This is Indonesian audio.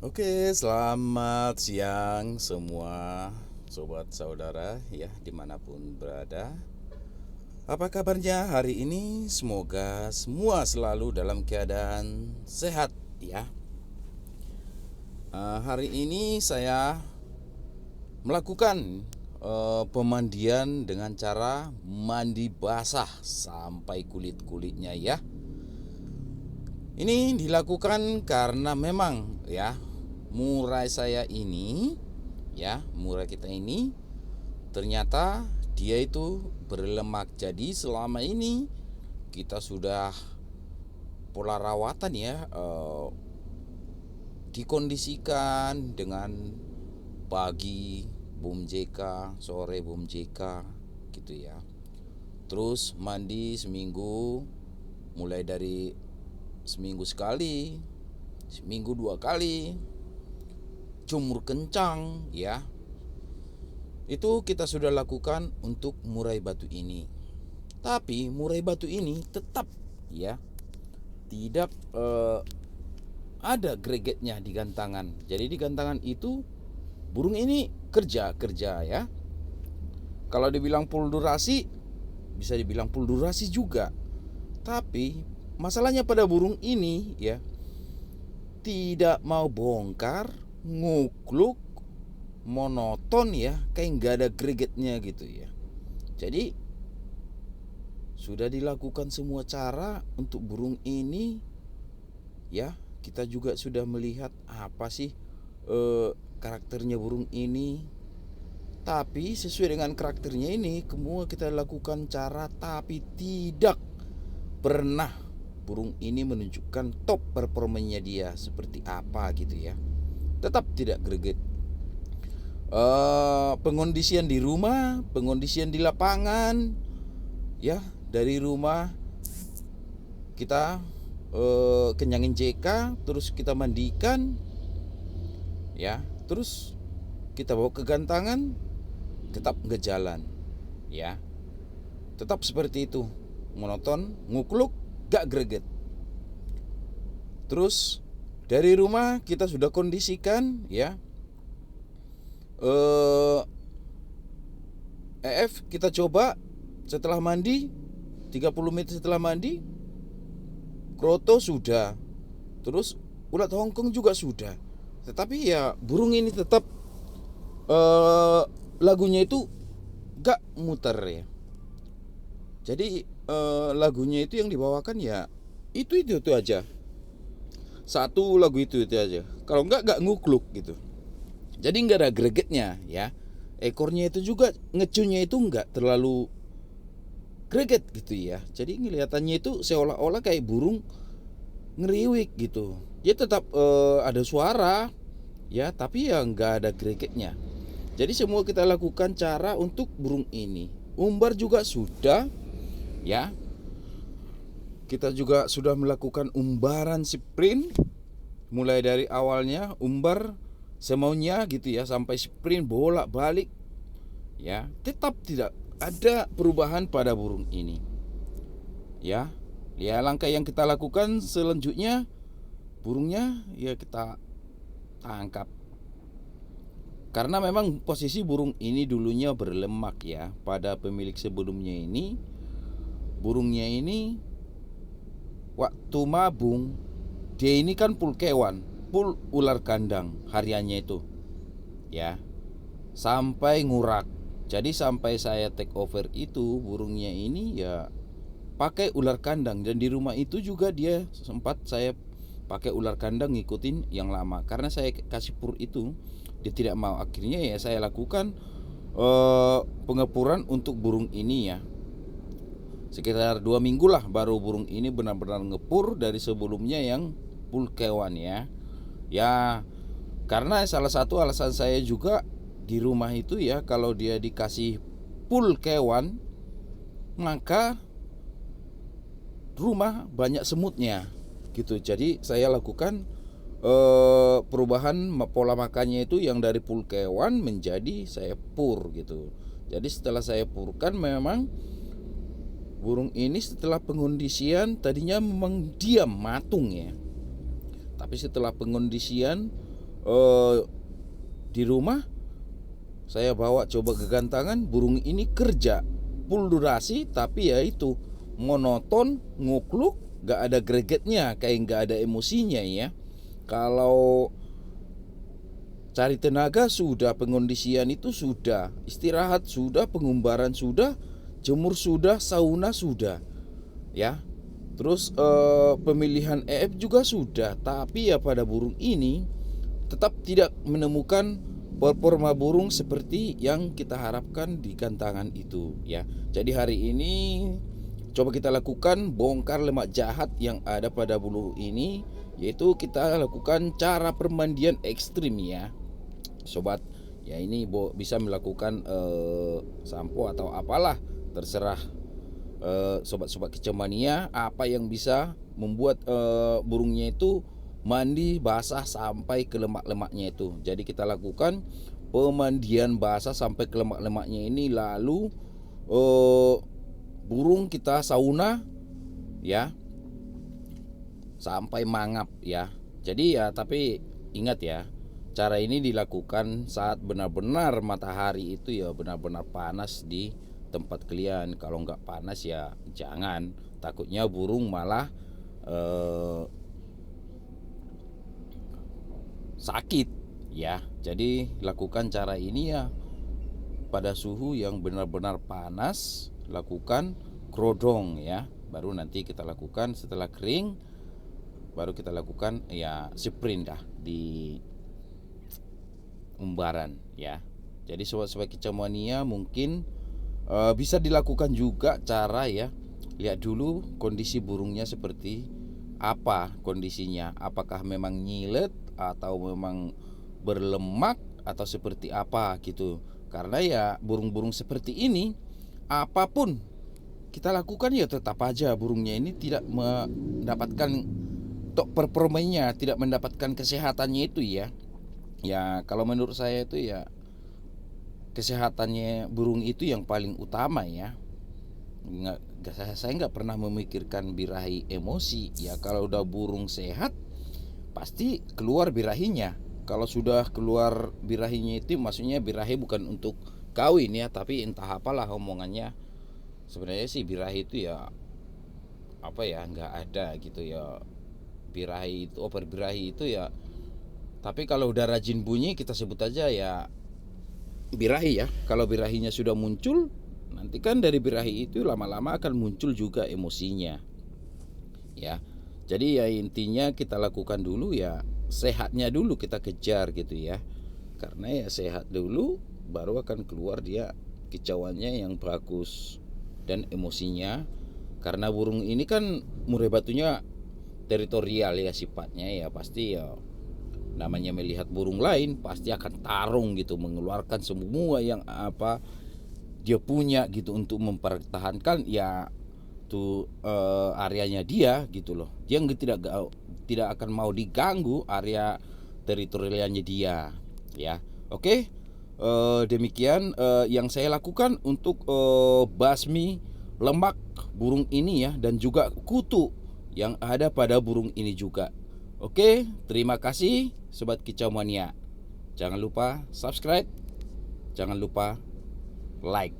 Oke, selamat siang semua sobat saudara ya dimanapun berada. Apa kabarnya hari ini? Semoga semua selalu dalam keadaan sehat ya. Hari ini saya melakukan pemandian dengan cara mandi basah sampai kulit-kulitnya ya. Ini dilakukan karena memang ya murai saya ini ya, murai kita ini ternyata dia itu berlemak. Jadi selama ini kita sudah pola rawatan ya, dikondisikan dengan pagi Bum JK, sore Bum JK gitu ya. Terus mandi seminggu, mulai dari seminggu sekali, seminggu 2 kali, jemur kencang ya. Itu kita sudah lakukan untuk murai batu ini. Tapi murai batu ini tetap ya tidak ada gregetnya di gantangan. Jadi di gantangan itu burung ini kerja ya. Kalau dibilang full durasi, bisa dibilang full durasi juga. Tapi masalahnya pada burung ini ya, tidak mau bongkar, ngukluk, monoton ya, kayak nggak ada gregetnya gitu ya. Jadi sudah dilakukan semua cara untuk burung ini ya. Kita juga sudah melihat apa sih karakternya burung ini. Tapi sesuai dengan karakternya ini, semua kita lakukan cara, tapi tidak pernah burung ini menunjukkan top performanya dia seperti apa gitu ya. Tetap tidak greget. Pengondisian di rumah, pengondisian di lapangan ya. Dari rumah kita kenyangin JK, terus kita mandikan ya, terus kita bawa ke gantangan, tetap nggak jalan ya, tetap seperti itu, monoton, ngukluk, gak greget. Terus dari rumah kita sudah kondisikan ya, EF kita coba setelah mandi, 30 menit setelah mandi, kroto sudah, terus ulat Hongkong juga sudah. Tetapi ya burung ini tetap lagunya itu gak muter ya. Jadi lagunya itu yang dibawakan ya itu aja. Satu lagu itu aja. Kalau enggak gak ngukluk gitu. Jadi nggak ada gregetnya ya. Ekornya itu juga ngecunya itu nggak terlalu greget gitu ya. Jadi ngelihatannya itu seolah-olah kayak burung ngeriwik gitu. Dia tetap ada suara ya, tapi ya nggak ada gregetnya. Jadi semua kita lakukan cara untuk burung ini. Umbar juga sudah ya. Kita juga sudah melakukan umbaran sprint, mulai dari awalnya umbar semaunya gitu ya, sampai sprint bolak-balik ya. Tetap tidak ada perubahan pada burung ini ya. Ya langkah yang kita lakukan selanjutnya, burungnya ya kita tangkap. Karena memang posisi burung ini dulunya berlemak ya. Pada pemilik sebelumnya ini, burungnya ini waktu mabung, dia ini kan full kewan, full ular kandang hariannya itu ya, sampai ngurak. Jadi sampai saya take over itu, burungnya ini ya pakai ular kandang. Dan di rumah itu juga dia sempat saya pakai ular kandang ngikutin yang lama. Karena saya kasih pur itu, dia tidak mau. Akhirnya ya saya lakukan pengepuran untuk burung ini ya. Sekitar 2 minggu lah baru burung ini benar-benar ngepur dari sebelumnya yang full kewan ya. Ya karena salah satu alasan saya juga di rumah itu ya, kalau dia dikasih full kewan, maka rumah banyak semutnya gitu. Jadi saya lakukan perubahan pola makannya itu yang dari full kewan menjadi saya pur gitu. Jadi setelah saya purkan, memang burung ini setelah pengondisian tadinya memang diam matung ya. Tapi setelah pengondisian eh, di rumah saya bawa coba ke gantangan, burung ini kerja full durasi, tapi ya itu monoton, ngukluk, gak ada gregetnya, kayak gak ada emosinya ya. Kalau cari tenaga sudah, pengondisian itu sudah, istirahat sudah, pengumbaran sudah, jemur sudah, sauna sudah, ya. Terus pemilihan EF juga sudah, tapi ya pada burung ini tetap tidak menemukan performa burung seperti yang kita harapkan di gantangan itu ya. Jadi hari ini coba kita lakukan bongkar lemak jahat yang ada pada burung ini, yaitu kita lakukan cara permandian ekstrim ya sobat. Ya ini bisa melakukan sampo atau apalah, terserah sobat-sobat kicau mania apa yang bisa membuat burungnya itu mandi basah sampai ke lemak-lemaknya itu. Jadi kita lakukan pemandian basah sampai ke lemak-lemaknya ini, lalu burung kita sauna ya sampai mangap ya. Jadi ya, tapi ingat ya, cara ini dilakukan saat benar-benar matahari itu ya benar-benar panas di tempat kalian. Kalau nggak panas ya jangan, takutnya burung malah sakit ya. Jadi lakukan cara ini ya pada suhu yang benar-benar panas, lakukan kerodong ya. Baru nanti kita lakukan setelah kering, baru kita lakukan ya sprint dah di umbaran ya. Jadi sobat-sobat kicau mania mungkin bisa dilakukan juga cara ya, lihat dulu kondisi burungnya seperti apa kondisinya, apakah memang nyilet atau memang berlemak atau seperti apa gitu. Karena ya burung-burung seperti ini apapun kita lakukan ya tetap aja burungnya ini tidak mendapatkan performanya, tidak mendapatkan kesehatannya itu ya. Ya kalau menurut saya itu ya kesehatannya burung itu yang paling utama ya. Saya nggak pernah memikirkan birahi emosi ya. Kalau udah burung sehat pasti keluar birahinya. Kalau sudah keluar birahinya itu maksudnya birahi bukan untuk kawin ya, tapi entah apalah omongannya. Sebenarnya sih birahi itu ya apa ya, nggak ada gitu ya birahi itu, oper birahi itu ya. Tapi kalau udah rajin bunyi kita sebut aja ya birahi ya. Kalau birahinya sudah muncul, nanti kan dari birahi itu lama-lama akan muncul juga emosinya ya. Jadi ya intinya kita lakukan dulu ya sehatnya dulu kita kejar gitu ya. Karena ya sehat dulu baru akan keluar dia kicauannya yang bagus dan emosinya. Karena burung ini kan murai batunya teritorial ya sifatnya ya, pasti ya namanya melihat burung lain pasti akan tarung gitu, mengeluarkan semua yang apa dia punya gitu untuk mempertahankan ya tuh areanya dia gitu loh. Dia tidak akan mau diganggu area teritorialnya dia ya. Oke, demikian yang saya lakukan untuk basmi lemak burung ini ya, dan juga kutu yang ada pada burung ini juga. Oke, terima kasih sobat kicau mania. Jangan lupa subscribe, jangan lupa like.